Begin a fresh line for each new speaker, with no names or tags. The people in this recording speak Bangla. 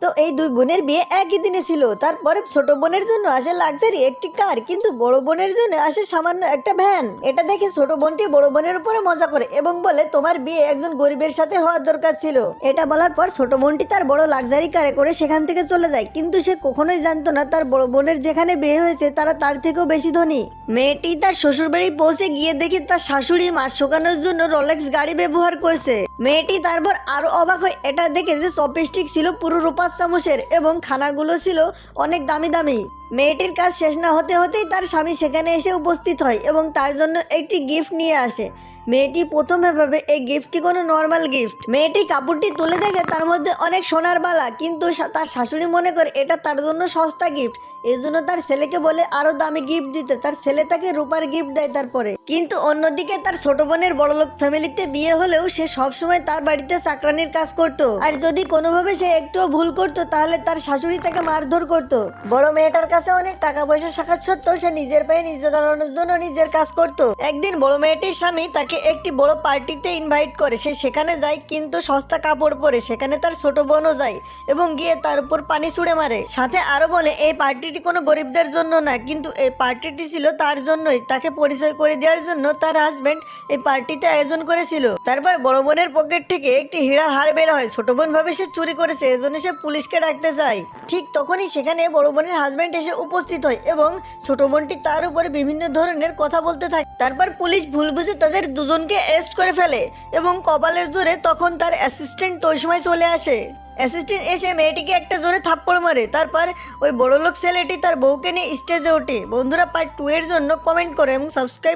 তো এই দুই বোনের বিয়ে একই দিনে ছিল। তারপরে ছোট বোনের জন্য আসে লাক্সারি একটি কার, কিন্তু বড় বোনের জন্য আসে সামান্য একটা ভ্যান। এটা দেখে ছোট বোনটি বড় বোনের উপরে মজা করে এবং বলে তোমার বিয়ে একজন গরিবের সাথে হওয়ার দরকার ছিল। এটা বলার পর ছোট বোনটি তার বড় লাক্সারি কারে করে সেখান থেকে চলে যায়, কিন্তু সে কখনোই জানতো না তার বড় বোনের যেখানে বিয়ে হয়েছে তারা তার থেকেও বেশি ধনী। মেয়েটি তার শ্বশুর বাড়ি পৌঁছে গিয়ে দেখে তার শাশুড়ি মাছ শুকানোর জন্য রোলেক্স গাড়ি ব্যবহার করছে। মেয়েটি তারপর আরো অবাক হয় এটা দেখে যে চপস্টিক ছিল পুরো রূপার চামচের এবং খানাগুলো ছিল অনেক দামি দামি। মেয়েটির কাজ শেষ না হতে হতেই তার স্বামী সেখানে এসে উপস্থিত হয় এবং তার জন্য একটি গিফট নিয়ে আসে। মেয়েটি প্রথমে ভাবে এই গিফটটি কোনো নর্মাল গিফট। মেয়েটি কাপড়টি তুলে দেখে তার মধ্যে অনেক সোনার বালা, কিন্তু তার শাশুড়ি মনে করে এটা তার জন্য সস্তা গিফট। এই জন্য তার ছেলেকে বলে আরো দামি গিফট দিতে। তার ছেলে তাকে রূপার গিফট দেয় তারপরে। কিন্তু অন্যদিকে তার ছোট বোনের বড়লোক ফ্যামিলিতে বিয়ে হলেও সে সবসময় তার বাড়িতে চাকরানির কাজ করত, আর যদি কোনোভাবে সে একটুও ভুল করতো তাহলে তার শাশুড়ি তাকে মারধর করত। বড় মেয়েটার কাছে অনেক টাকা পয়সা থাকা সত্ত্বেও সে নিজের পায়ে নিজে দাঁড়ানোর জন্য নিজের কাজ করত। একদিন বড় মেয়েটির স্বামী তাকে একটি বড় পার্টিতে ইনভাইট করে, সে সেখানে যায় কিন্তু সস্তা কাপড় পরে। সেখানে তার ছোট বোনও যায় এবং গিয়ে তার উপর পানি ছুঁড়ে মারে। সাথে আরো বলে এই পার্টিটি কোনো গরিবদের জন্য না, কিন্তু এই পার্টিটি ছিল তার জন্যই। তাকে পরিচয় করে দেওয়ার জন্য তার হাজবেন্ড এই পার্টিতে আয়োজন করেছিল। তারপর বড় বোনের পকেট থেকে একটি হীরার হার বের হয়। ছোট বোন ভাবে সে চুরি করেছে, এজন্য সে পুলিশকে ডাকতে যায়। ঠিক তখনই সেখানে বড় বোনের হাজবেন্ড এসে উপস্থিত হয় এবং ছোট বোনটি তার উপরে বিভিন্ন ধরনের কথা বলতে থাকে। তারপর পুলিশ ভুল বুঝে তাদের দুজনকে অ্যারেস্ট করে ফেলে এবং কপালের জোরে তখন তার অ্যাসিস্ট্যান্ট ওই সময় চলে আসে। অ্যাসিস্ট্যান্ট এসে মেয়েটিকে একটা জোরে থাপ্পড় মারে। তারপর ওই বড়লোক ছেলেটি তার বউকে নিয়ে স্টেজে ওঠে। বন্ধুরা, পার্ট 2 এর জন্য কমেন্ট করে এবং সাবস্ক্রাইব